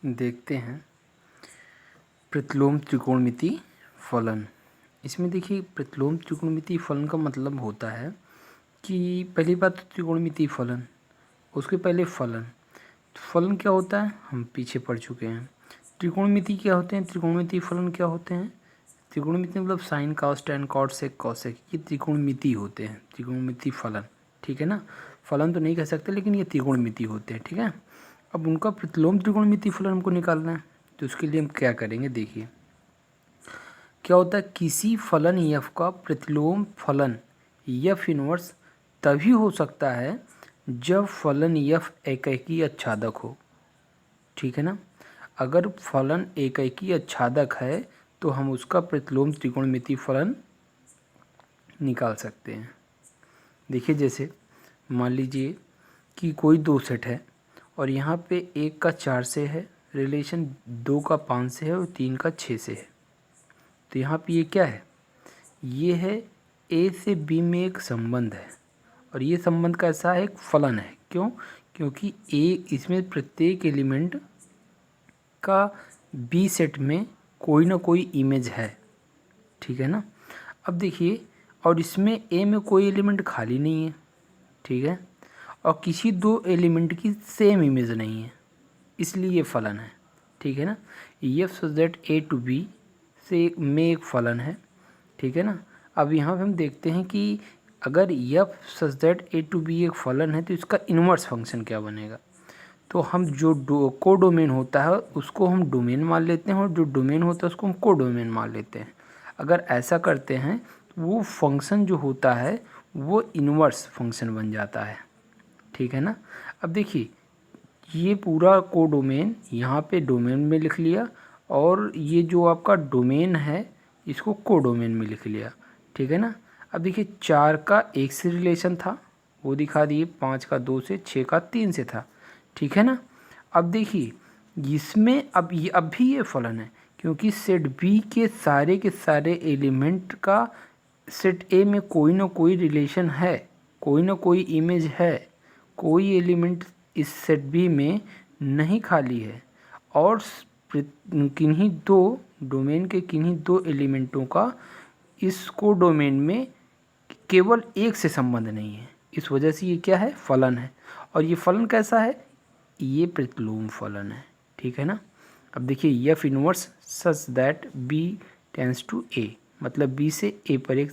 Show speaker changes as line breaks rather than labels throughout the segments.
देखते हैं प्रतिलोम त्रिकोणमिति फलन। इसमें देखिए प्रतिलोम त्रिकोणमिति फलन का मतलब होता है कि पहली बात तो त्रिकोणमिति फलन, उसके पहले फलन। फलन क्या होता है हम पीछे पढ़ चुके हैं। त्रिकोणमिति क्या होते हैं, त्रिकोणमिति फलन क्या होते हैं। त्रिकोणमिति मतलब sine cos tan cot sec cosec, ये त्रिकोणमिति होते हैं, त्रिकोणमिति फलन। ठीक है ना, फलन तो नहीं कह सकते लेकिन ये त्रिकोणमिति होते हैं। ठीक है, अब उनका प्रतिलोम त्रिकोणमिति फलन हमको निकालना है, तो उसके लिए हम क्या करेंगे। देखिए क्या होता है, किसी फलन एफ का प्रतिलोम फलन एफ इनवर्स तभी हो सकता है जब फलन एफ एकैकी आच्छादक हो। ठीक है ना, अगर फलन एकैकी आच्छादक है तो हम उसका प्रतिलोम त्रिकोणमिति फलन निकाल सकते हैं। देखिए जैसे मान लीजिए कि कोई दो सेट है और यहाँ पे 1 का 4 से है रिलेशन, 2 का 5 से है और 3 का 6 से है। तो यहाँ पे ये क्या है, ये है ए से बी में एक संबंध है और ये संबंध कैसा है, एक फलन है। क्यों, क्योंकि ए इसमें प्रत्येक एलिमेंट का बी सेट में कोई ना कोई इमेज है। ठीक है ना, अब देखिए और इसमें ए में कोई एलिमेंट खाली नहीं है। ठीक है, और किसी दो एलिमेंट की सेम इमेज नहीं है, इसलिए ये फलन है। ठीक है ना, f such that A to B से में एक फलन है। ठीक है ना, अब यहाँ पे हम देखते हैं कि अगर f such that A to B एक फलन है तो इसका इन्वर्स फंक्शन क्या बनेगा। तो हम जो कोडोमेन होता है उसको हम डोमेन मान लेते हैं और जो डोमेन होता है उसको हम कोडोमेन मान लेते हैं। अगर ऐसा करते हैं तो वो फंक्शन जो होता है वो इन्वर्स फंक्शन बन जाता है। ठीक है ना, अब देखिए ये पूरा कोडोमेन यहाँ पे डोमेन में लिख लिया और ये जो आपका डोमेन है इसको कोडोमेन में लिख लिया। ठीक है ना, अब देखिए 4 का 1 से रिलेशन था वो दिखा दिए, 5 का 2 से, 6 का 3 से था। ठीक है ना, अब देखिए इसमें अब भी ये फलन है क्योंकि सेट बी के सारे एलिमेंट का सेट ए में कोई ना कोई रिलेशन है, कोई ना कोई इमेज है, कोई एलिमेंट इस सेट बी में नहीं खाली है और किन्हीं दो डोमेन के किन्हीं दो एलिमेंटों का इस कोडोमेन में केवल एक से संबंध नहीं है। इस वजह से ये क्या है, फलन है। और ये फलन कैसा है, ये प्रतिलोम फलन है। ठीक है ना, अब देखिए F inverse such that B tends to A, मतलब बी से ए पर एक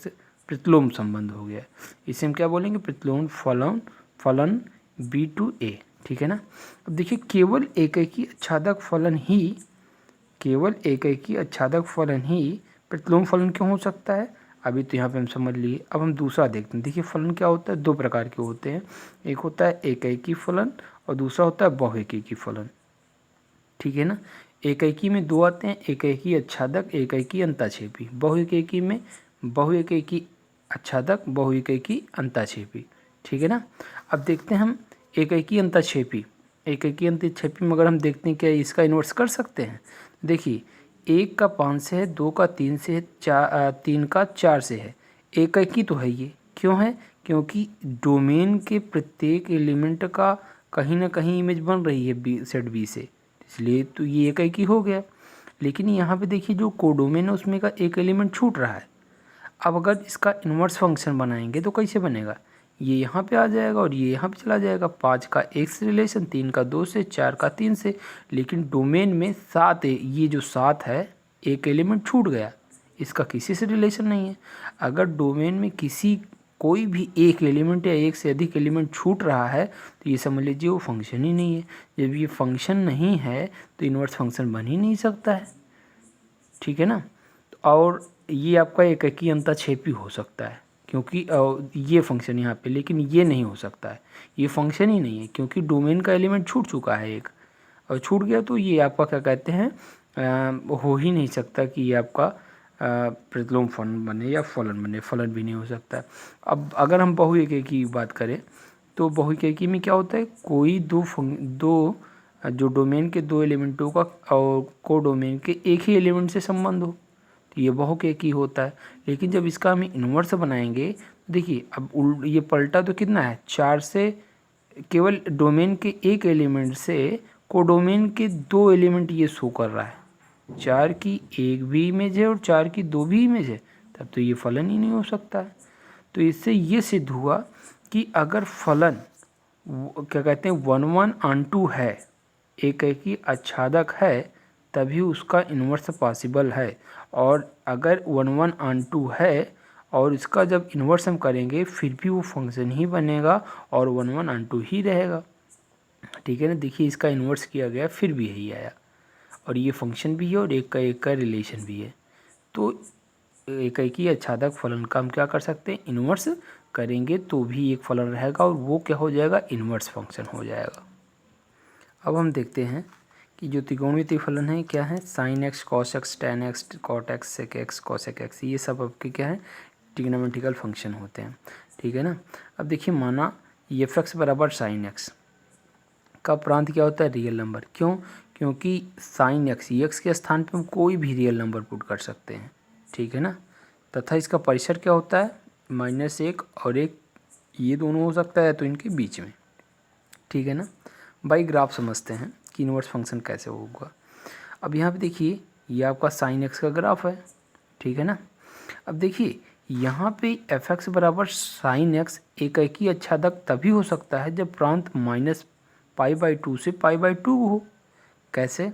प्रतिलोम संबंध हो गया, इसे हम क्या बोलेंगे, प्रतिलोम फलन बी टू ए। ठीक है ना, अब देखिए केवल एकैकी आच्छादक फलन ही प्रतिलोम फलन क्यों हो सकता है, अभी तो यहाँ पे हम समझ लिए। अब हम दूसरा देखते हैं। देखिए फलन क्या होता है, दो प्रकार के होते हैं, एक होता है एकैकी फलन और दूसरा होता है बहुएकैकी फलन। ठीक है ना, एकैकी में दो आते हैं, एकैकी आच्छादक, एकैकी अंताक्षेपी। बहुएकैकी में बहुएकैकी आच्छादक, बहुएकैकी अंताक्षेपी। ठीक है ना, अब देखते हैं हम एकैकी अंताक्षेपी में अगर हम देखते हैं क्या इसका इन्वर्स कर सकते हैं। देखिए 1 का 5 से है, 2 का 3 से है, 3 का 4 से है, एकैकी तो है ये। क्यों है, क्योंकि डोमेन के प्रत्येक एलिमेंट का कहीं ना कहीं इमेज बन रही है बी सेट बी से, इसलिए तो ये एकैकी हो गया। लेकिन यहाँ पे देखिए जो कोडोमेन है उसमें का एक एलिमेंट छूट रहा है। अब अगर इसका इन्वर्स फंक्शन बनाएंगे तो कैसे बनेगा, ये यहाँ पे आ जाएगा और ये यहाँ पे चला जाएगा। 5 का 1 से रिलेशन, 3 का 2 से, 4 का 3 से, लेकिन डोमेन में 7 है, ये जो 7 है एक एलिमेंट छूट गया, इसका किसी से रिलेशन नहीं है। अगर डोमेन में किसी कोई भी एक एलिमेंट या एक से अधिक एलिमेंट छूट रहा है तो ये समझ लीजिए वो फंक्शन ही नहीं है। जब ये फंक्शन नहीं है तो इन्वर्स फंक्शन बन ही नहीं सकता है। ठीक है ना, और ये आपका एकैकी अंताक्षेपी हो सकता है क्योंकि ये फंक्शन यहाँ पे, लेकिन ये नहीं हो सकता है, ये फंक्शन ही नहीं है क्योंकि डोमेन का एलिमेंट छूट चुका है एक, और छूट गया तो ये आपका क्या कहते हैं, हो ही नहीं सकता कि ये आपका प्रतिलोम फलन बने या फलन बने, फलन भी नहीं हो सकता। अब अगर हम बहुएकैकी की बात करें तो बहुएकैकी में क्या होता है, कोई दो जो डोमेन के दो एलिमेंटों का और कोडोमेन के एक ही एलिमेंट से संबंध हो तो ये बहुएकैकी होता है। लेकिन जब इसका हम इन्वर्स बनाएंगे तो देखिए अब ये पलटा तो कितना है, 4 से केवल डोमेन के एक एलिमेंट से कोडोमेन के 2 एलिमेंट ये शो कर रहा है, 4 की एक भी इमेज है और 4 की 2 भी इमेज है, तब तो ये फलन ही नहीं हो सकता है। तो इससे ये सिद्ध हुआ कि अगर फलन क्या कहते हैं 1 1 ऑन 2 है, एक आच्छादक है, तभी उसका इन्वर्स पॉसिबल है। और अगर 1 1 ऑन 2 है और इसका जब इन्वर्स हम करेंगे फिर भी वो फंक्शन ही बनेगा और 1 1 ऑन 2 ही रहेगा। ठीक है ना, देखिए इसका इन्वर्स किया गया फिर भी यही आया, और ये फंक्शन भी है और एक का रिलेशन भी है। तो एक ही आच्छादक फलन का हम क्या कर सकते हैं, इन्वर्स करेंगे तो भी एक फलन रहेगा और वो क्या हो जाएगा, इन्वर्स फंक्शन हो जाएगा। अब हम देखते हैं कि जो त्रिकोणमितीय फलन है क्या है, sine x, cos x, tan x, cot x, sec x, cosec x, ये सब आपके क्या है, ट्रिग्नोमेट्रिकल फंक्शन होते हैं। ठीक है ना। अब देखिए माना एफ एक्स बराबर साइन एक्स का प्रांत क्या होता है, रियल नंबर। क्यों, क्योंकि साइन एक्स, एक्स के स्थान पे हम कोई भी रियल नंबर पुट कर सकते हैं। ठीक है ना। तथा इसका परिसर क्या होता है, -1 और 1, ये दोनों हो सकता है तो इनके बीच में। ठीक है ना। बाई ग्राफ समझते हैं कि इन्वर्स फंक्शन कैसे होगा। अब यहाँ पे देखिए ये आपका साइन एक्स का ग्राफ है। ठीक है ना। अब देखिए यहाँ पे एफ एक्स बराबर साइन एक्स एक ही आच्छादक तभी हो सकता है जब प्रांत -π/2 से π/2 हो। कैसे,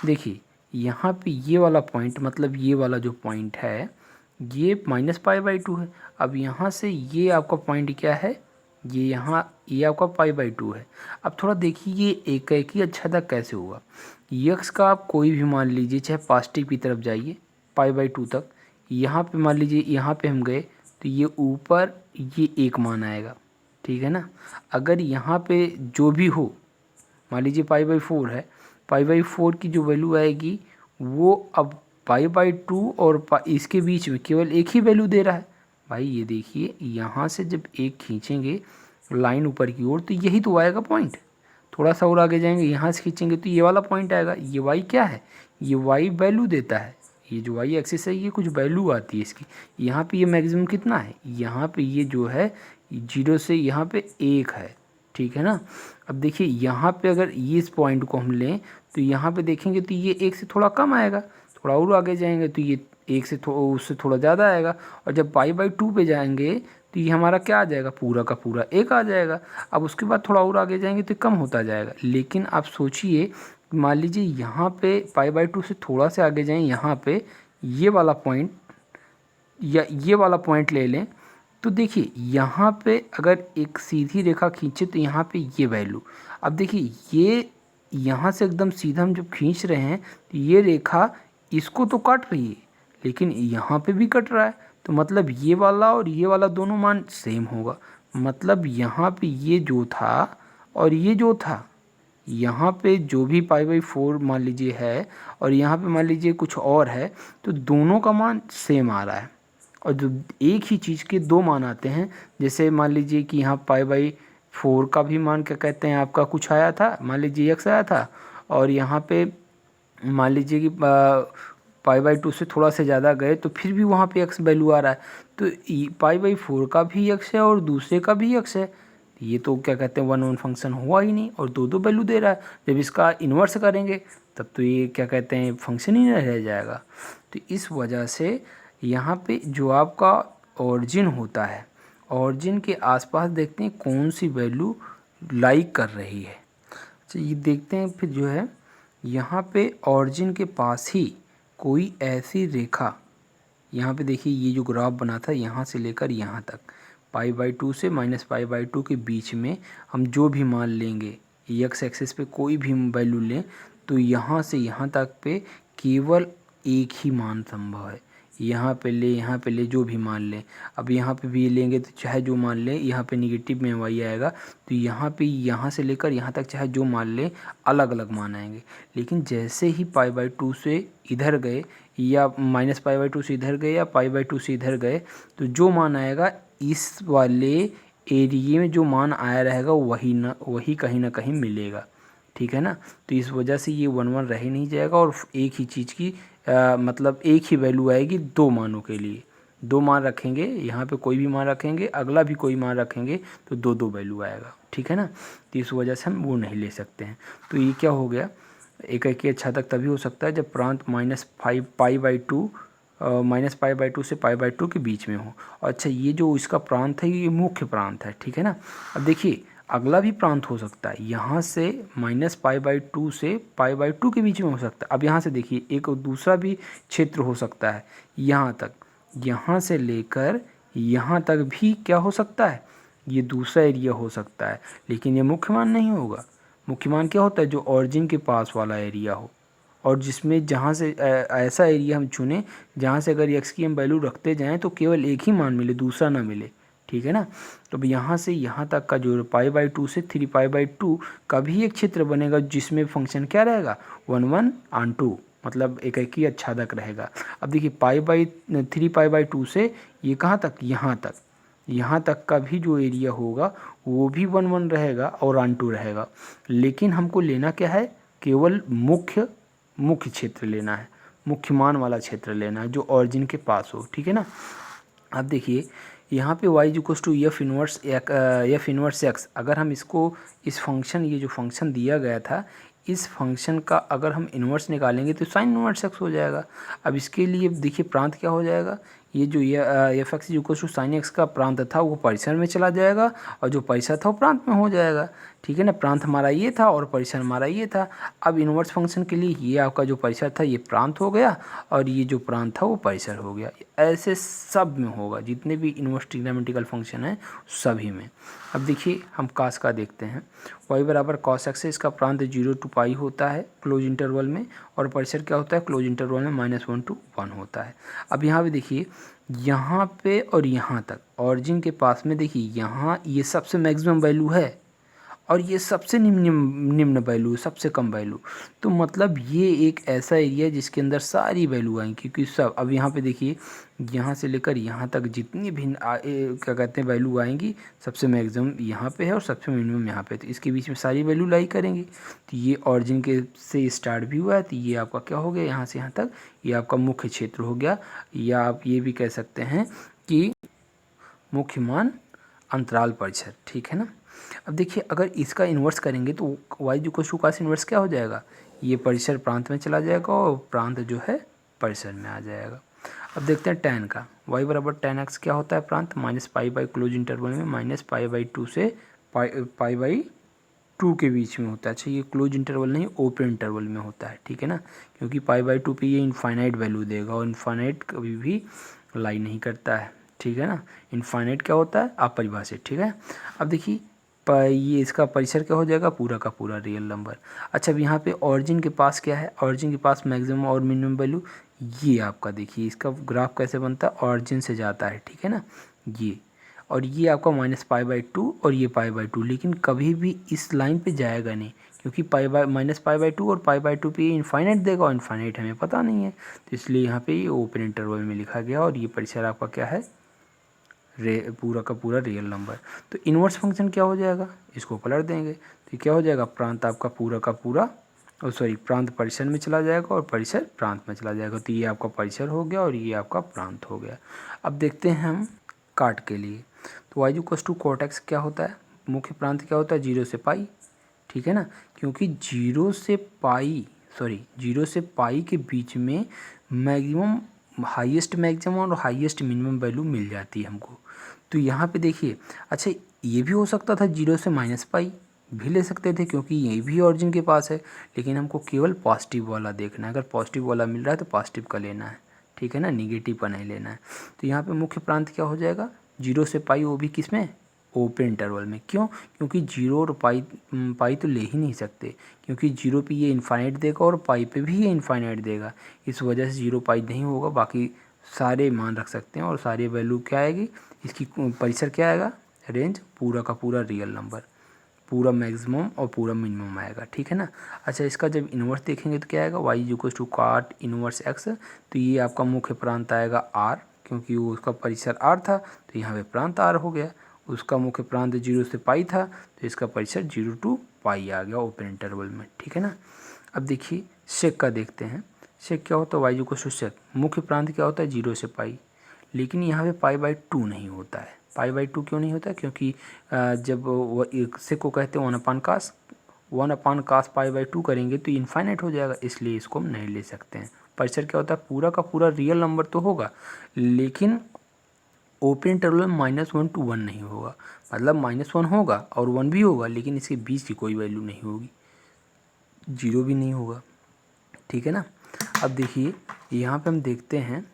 देखिए यहाँ पे ये वाला पॉइंट, मतलब ये वाला जो पॉइंट है ये -π/2 है। अब यहाँ से ये आपका पॉइंट क्या है, ये यहाँ ये आपका π/2 है। अब थोड़ा देखिए ये एक ही आच्छादक कैसे हुआ। यक्स का आप कोई भी मान लीजिए, चाहे पॉजिटिव की तरफ जाइए π/2 तक, यहाँ पे मान लीजिए यहाँ पे हम गए तो ये ऊपर ये 1 मान आएगा। ठीक है ना। अगर यहाँ पे जो भी हो, मान लीजिए π/4 है, π/4 की जो वैल्यू आएगी वो अब π/2 और इसके बीच में केवल एक ही वैल्यू दे रहा है। भाई ये देखिए यहाँ से जब एक खींचेंगे लाइन ऊपर की ओर तो यही तो आएगा पॉइंट। थोड़ा सा और आगे जाएंगे, यहाँ से खींचेंगे तो ये वाला पॉइंट आएगा। ये वाई क्या है, ये वाई वैल्यू देता है, ये जो वाई एक्सिस है ये कुछ वैल्यू आती है इसकी। यहाँ पे ये मैक्सिमम कितना है, यहाँ पे ये जो है 0 से यहाँ पे 1 है। ठीक है ना। अब देखिए यहाँ पे अगर ये इस पॉइंट को हम लें तो यहाँ पे देखेंगे तो ये 1 से थोड़ा कम आएगा, थोड़ा और आगे जाएंगे तो ये 1 से उससे थोड़ा ज़्यादा आएगा, और जब π/2 पे जाएंगे तो ये हमारा क्या आ जाएगा, पूरा का पूरा 1 आ जाएगा। अब उसके बाद थोड़ा और आगे जाएंगे तो कम होता जाएगा। लेकिन आप सोचिए, मान लीजिए यहाँ पे π/2 से थोड़ा से आगे जाएं, यहाँ पे ये वाला पॉइंट या ये वाला पॉइंट ले लें तो देखिए यहाँ पे अगर एक सीधी रेखा खींचे तो यहाँ पे ये वैल्यू, अब देखिए ये यहाँ से एकदम सीधा हम जब खींच रहे हैं तो ये रेखा इसको तो काट रही है लेकिन यहाँ पे भी कट रहा है, तो मतलब ये वाला और ये वाला दोनों मान सेम होगा। मतलब यहाँ पे ये जो था और ये जो था, यहाँ पे जो भी π/4 मान लीजिए है और यहाँ पे मान लीजिए कुछ और है, तो दोनों का मान सेम आ रहा है। और जो एक ही चीज़ के दो मान आते हैं, जैसे मान लीजिए कि यहाँ π/4 का भी मान क्या कहते हैं आपका कुछ आया था, मान लीजिए x आया था, और यहाँ पे मान लीजिए कि π/2 से थोड़ा से ज़्यादा गए तो फिर भी वहाँ पे x वैल्यू आ रहा है। तो π/4 का भी x है और दूसरे का भी x है, ये तो क्या कहते हैं 1 1 फंक्शन हुआ ही नहीं और दो वैल्यू दे रहा है। जब इसका इन्वर्स करेंगे तब तो ये क्या कहते हैं फंक्शन ही नहीं रह जाएगा। तो इस वजह से यहाँ पे जो आपका ऑरिजिन होता है, ऑरिजिन के आसपास देखते हैं कौन सी वैल्यू लाइक कर रही है। अच्छा ये देखते हैं फिर जो है यहाँ पे ऑरिजिन के पास ही कोई ऐसी रेखा, यहाँ पे देखिए ये जो ग्राफ बना था यहाँ से लेकर यहाँ तक π/2 से -π/2 के बीच में हम जो भी मान लेंगे, x एक्सिस पे कोई भी वैल्यू लें तो यहाँ से यहाँ तक पे केवल एक ही मान संभव है। यहाँ पे ले जो भी मान लें, अब यहाँ पे भी लेंगे तो चाहे जो मान लें, यहाँ पे निगेटिव में y आएगा तो यहाँ पे यहाँ से लेकर यहाँ तक चाहे जो मान लें अलग अलग मान आएंगे। लेकिन जैसे ही π/2 से इधर गए या -π/2 से इधर गए या π/2 से इधर गए तो जो मान आएगा इस वाले एरिए में जो मान आया रहेगा वही कहीं ना कहीं मिलेगा। ठीक है ना। तो इस वजह से ये 1 1 रह ही नहीं जाएगा और एक ही चीज़ की मतलब एक ही वैल्यू आएगी दो मानों के लिए। दो मान रखेंगे, यहाँ पे कोई भी मान रखेंगे, अगला भी कोई मान रखेंगे तो दो दो वैल्यू आएगा, ठीक है ना। तो इस वजह से हम वो नहीं ले सकते हैं। तो ये क्या हो गया, एकाकी अच्छादक तभी हो सकता है जब प्रांत -π/2 से π/2 के बीच में हो। अच्छा, ये जो इसका प्रांत है ये मुख्य प्रांत है, ठीक है ना। अब देखिए अगला भी प्रांत हो सकता है, यहाँ से -π/2 से π/2 के बीच में हो सकता है। अब यहाँ से देखिए एक दूसरा भी क्षेत्र हो सकता है, यहाँ तक, यहाँ से लेकर यहाँ तक भी क्या हो सकता है, ये दूसरा एरिया हो सकता है, लेकिन ये मुख्य मान नहीं होगा। मुख्य मान क्या होता है, जो ऑरिजिन के पास वाला एरिया हो, और जिसमें जहाँ से ऐसा एरिया हम चुनें जहाँ से अगर एक्स की हम वैल्यू रखते जाएँ तो केवल एक ही मान मिले, दूसरा ना मिले, ठीक है ना। तो अब यहाँ से यहाँ तक का जो π/2 से 3π/2 का भी एक क्षेत्र बनेगा जिसमें फंक्शन क्या रहेगा, 1 1 on 2, मतलब एकाकी अच्छादक रहेगा। अब देखिए 3π/2 से ये कहाँ तक, यहाँ तक का भी जो एरिया होगा वो भी 1 1 रहेगा और on 2 रहेगा। लेकिन हमको लेना क्या है, केवल मुख्य क्षेत्र लेना है, मुख्य मान वाला क्षेत्र लेना है जो ऑरिजिन के पास हो, ठीक है ना। अब देखिए यहाँ पे y = f इनवर्स x, अगर हम इसको इस फंक्शन, ये जो फंक्शन दिया गया था इस फंक्शन का अगर हम इन्वर्स निकालेंगे तो साइन इन्वर्स x हो जाएगा। अब इसके लिए देखिए प्रांत क्या हो जाएगा, ये जो f(x) = sin x का प्रांत था वो परिसर में चला जाएगा और जो परिसर था वो प्रांत में हो जाएगा, ठीक है ना। प्रांत हमारा ये था और परिसर हमारा ये था। अब इन्वर्स फंक्शन के लिए ये आपका जो परिसर था ये प्रांत हो गया और ये जो प्रांत था वो परिसर हो गया। ऐसे सब में होगा, जितने भी इन्वर्स ट्रिग्नोमेट्रिकल फंक्शन है सभी में। अब देखिए हम कास का देखते हैं, y = cos x है, इसका प्रांत 0 to π होता है क्लोज इंटरवल में, और परिसर क्या होता है, क्लोज इंटरवल में -1 to 1 होता है। अब यहाँ पे देखिए, यहाँ पे और यहाँ तक ऑरिजिन के पास में देखिए, यहाँ ये सबसे मैक्सिमम वैल्यू है और ये सबसे निम्न वैल्यू, सबसे कम वैल्यू। तो मतलब ये एक ऐसा एरिया है जिसके अंदर सारी वैल्यू आएंगी, क्योंकि सब, अब यहाँ पे देखिए यहाँ से लेकर यहाँ तक जितनी भी क्या कहते हैं वैल्यू आएंगी, सबसे मैक्सिमम यहाँ पे है और सबसे मिनिमम यहाँ पे, तो इसके बीच में सारी वैल्यू लाई करेंगी। तो ये ऑरिजिन के से स्टार्ट भी हुआ है, तो ये आपका क्या हो गया, यहाँ से यहाँ तक ये आपका मुख्य क्षेत्र हो गया, या आप ये भी कह सकते हैं कि मुख्य मान अंतराल परिसर, ठीक है ना। अब देखिए अगर इसका इन्वर्स करेंगे तो y = cos इन्वर्स क्या हो जाएगा, ये परिसर प्रांत में चला जाएगा और प्रांत जो है परिसर में आ जाएगा। अब देखते हैं tan का, y = tan x क्या होता है, प्रांत -π क्लोज इंटरवल में -π/2 से π/2 के बीच में होता है। अच्छा, ये क्लोज इंटरवल नहीं ओपन इंटरवल में होता है, ठीक है ना, क्योंकि π/2 पे ये इनफाइनाइट वैल्यू देगा और इनफाइनाइट कभी भी लाई नहीं करता है, ठीक है ना। इनफाइनाइट क्या होता है, अपरिभाषित, ठीक है। अब देखिए ये इसका परिसर क्या हो जाएगा, पूरा का पूरा रियल नंबर। अच्छा, अब यहाँ पे ऑरिजिन के पास क्या है, ऑरिजिन के पास मैक्सिमम और मिनिमम वैल्यू, ये आपका देखिए इसका ग्राफ कैसे बनता है, ऑरिजिन से जाता है, ठीक है ना, ये, और ये आपका -π/2 और ये π/2, लेकिन कभी भी इस लाइन पे जाएगा नहीं, क्योंकि -π/2 और π/2 पे इनफाइनाइट देगा और इनफाइनाइट हमें पता नहीं है, तो इसलिए यहाँ पे ये ओपन इंटरवल में लिखा गया और ये परिसर आपका क्या है, पूरा का पूरा रियल नंबर। तो इन्वर्स फंक्शन क्या हो जाएगा, इसको पलट देंगे तो क्या हो जाएगा, प्रांत आपका पूरा का पूरा, प्रांत परिसर में चला जाएगा और परिसर प्रांत में चला जाएगा। तो ये आपका परिसर हो गया और ये आपका प्रांत हो गया। अब देखते हैं हम काट के लिए, तो y = cot x क्या होता है, मुख्य प्रांत क्या होता है, 0 से π, ठीक है ना, क्योंकि 0 से π के बीच में मैक्सिमम, हाईएस्ट मैक्सिमम और हाईएस्ट मिनिमम वैल्यू मिल जाती है हमको। तो यहाँ पे देखिए, अच्छा ये भी हो सकता था 0 से -π भी ले सकते थे, क्योंकि ये भी ऑरिजिन के पास है, लेकिन हमको केवल पॉजिटिव वाला देखना है। अगर पॉजिटिव वाला मिल रहा है तो पॉजिटिव का लेना है, ठीक है ना, निगेटिव का नहीं लेना है। तो यहाँ पे मुख्य प्रांत क्या हो जाएगा, 0 से π, वो भी किस में, ओपन इंटरवल में। क्यों, क्योंकि 0 और π तो ले ही नहीं सकते, क्योंकि 0 पे ये इनफाइनाइट देगा और π पे भी ये इनफाइनाइट देगा, इस वजह से 0 π नहीं होगा। बाकी सारे मान रख सकते हैं और सारी वैल्यू क्या आएगी, इसकी परिसर क्या आएगा, रेंज, पूरा का पूरा रियल नंबर, पूरा मैक्सिमम और पूरा मिनिमम आएगा, ठीक है ना। अच्छा, इसका जब इन्वर्स देखेंगे तो क्या आएगा, y = cot इन्वर्स x, तो ये आपका मुख्य प्रांत आएगा r, क्योंकि वो उसका परिसर r था तो यहाँ पे प्रांत r हो गया। उसका मुख्य प्रांत 0 से π था तो इसका परिसर 0 to π आ गया ओपन इंटरवल में, ठीक है ना। अब देखिए सेक का देखते हैं, सेक क्या होता है, y = sec, मुख्य प्रांत क्या होता है 0 से π, लेकिन यहाँ पे पाई बाई 2 नहीं होता है। पाई बाई 2 क्यों नहीं होता? क्योंकि जब वो इससे को कहते हैं 1/cos पाई बाई 2 करेंगे तो इनफाइनाइट हो जाएगा, इसलिए इसको हम नहीं ले सकते हैं। परिसर क्या होता है, पूरा का पूरा रियल नंबर तो होगा लेकिन ओपन इंटरवल में -1 to 1 नहीं होगा। मतलब -1 होगा और 1 भी होगा लेकिन इसके बीच की कोई वैल्यू नहीं होगी, 0 भी नहीं होगा। ठीक है ना। अब देखिए यहाँ पे हम देखते हैं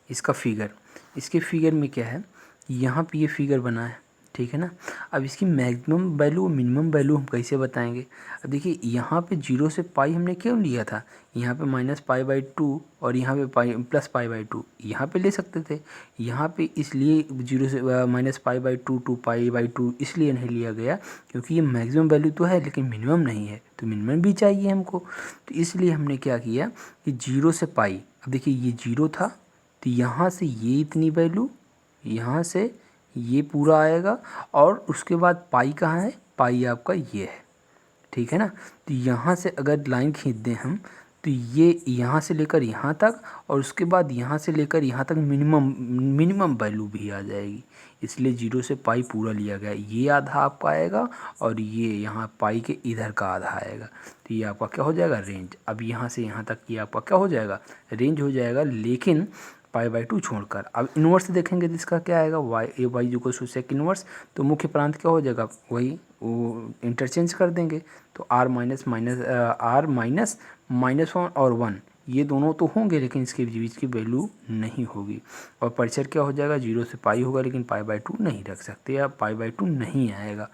इसका फिगर। इसके फिगर में क्या है, यहाँ पे ये फिगर बना है। ठीक है ना। अब इसकी मैक्सिमम वैल्यू और मिनिमम वैल्यू हम कैसे बताएंगे? अब देखिए यहाँ पे 0 से पाई हमने क्यों लिया था, यहाँ पे -π/2 और यहाँ पे पाई +π/2 यहाँ पे ले सकते थे। यहाँ पे इसलिए 0 से -π/2 to π/2 इसलिए नहीं लिया गया क्योंकि ये मैक्सिमम वैल्यू तो है लेकिन मिनिमम नहीं है, तो मिनिमम भी चाहिए हमको। तो इसलिए हमने क्या किया कि 0 से पाई, अब देखिए ये 0 था तो यहाँ से ये इतनी वैल्यू, यहाँ से ये पूरा आएगा और उसके बाद पाई कहाँ है, पाई आपका ये है। ठीक है ना। तो यहाँ से अगर लाइन खींच दें हम तो ये यहाँ से लेकर यहाँ तक और उसके बाद यहाँ से लेकर यहाँ तक मिनिमम वैल्यू भी आ जाएगी, इसलिए 0 से पाई पूरा लिया गया। ये आधा आपका आएगा और ये यहाँ पाई के इधर का आधा आएगा, तो ये आपका क्या हो जाएगा, रेंज। अब यहाँ से यहाँ तक ये आपका क्या हो जाएगा, रेंज हो जाएगा, लेकिन π/2 छोड़कर। अब इन्वर्स देखेंगे तो इसका क्या आएगा, y = सेक इन्वर्स, तो मुख्य प्रांत क्या हो जाएगा, वही वो इंटरचेंज कर देंगे। तो r -1 और 1 ये दोनों तो होंगे लेकिन इसके बीच की वैल्यू नहीं होगी। और परिसर क्या हो जाएगा, 0 से पाई होगा लेकिन π/2 नहीं रख सकते या π/2 नहीं आएगा।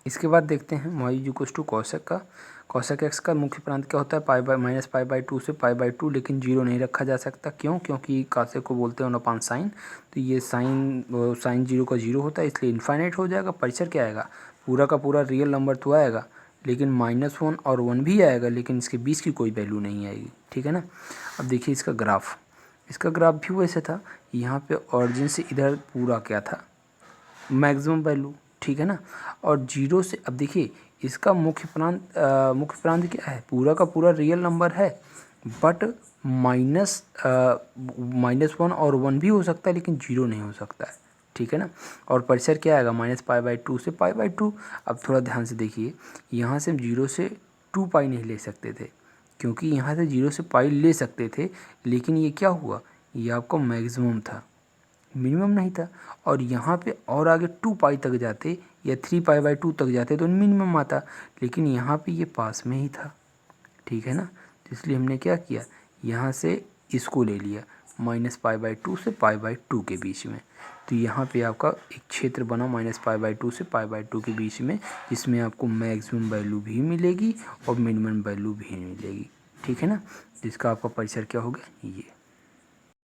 इसके बाद देखते हैं y = कोसेक का। कोसेक एक्स का मुख्य प्रांत क्या होता है, -π/2 से π/2, लेकिन 0 नहीं रखा जा सकता। क्यों? क्योंकि कोसेक को बोलते हैं 1/sin साइन, तो ये साइन 0 का 0 होता है इसलिए इनफाइनाइट हो जाएगा। परिसर क्या आएगा, पूरा का पूरा रियल नंबर तो आएगा लेकिन -1 और 1 भी आएगा लेकिन इसके बीच की कोई वैल्यू नहीं आएगी। ठीक है ना। अब देखिए इसका ग्राफ भी वैसे था, यहाँ पे ऑरिजिन से इधर पूरा क्या था, मैक्सिमम वैल्यू। ठीक है ना। और 0 से, अब देखिए इसका मुख्य प्रांत क्या है, पूरा का पूरा रियल नंबर है बट -1 और 1 भी हो सकता है लेकिन 0 नहीं हो सकता है। ठीक है ना। और परिसर क्या आएगा, -π/2 से π/2। अब थोड़ा ध्यान से देखिए, यहाँ से हम 0 से 2 पाई नहीं ले सकते थे क्योंकि यहाँ से 0 से पाई ले सकते थे लेकिन ये क्या हुआ, ये आपका मैक्सिमम था, मिनिमम नहीं था। और यहाँ पे और आगे 2 पाई तक जाते या 3π/2 तक जाते तो मिनिमम आता, लेकिन यहाँ पे ये पास में ही था। ठीक है ना। तो इसलिए हमने क्या किया, यहाँ से इसको ले लिया -π/2 से π/2 के बीच में। तो यहाँ पे आपका एक क्षेत्र बना -π/2 से π/2 के बीच में, जिसमें आपको मैक्सिमम वैल्यू भी मिलेगी और मिनिमम वैल्यू भी मिलेगी। ठीक है ना। जिसका आपका परिसर क्या होगा, ये।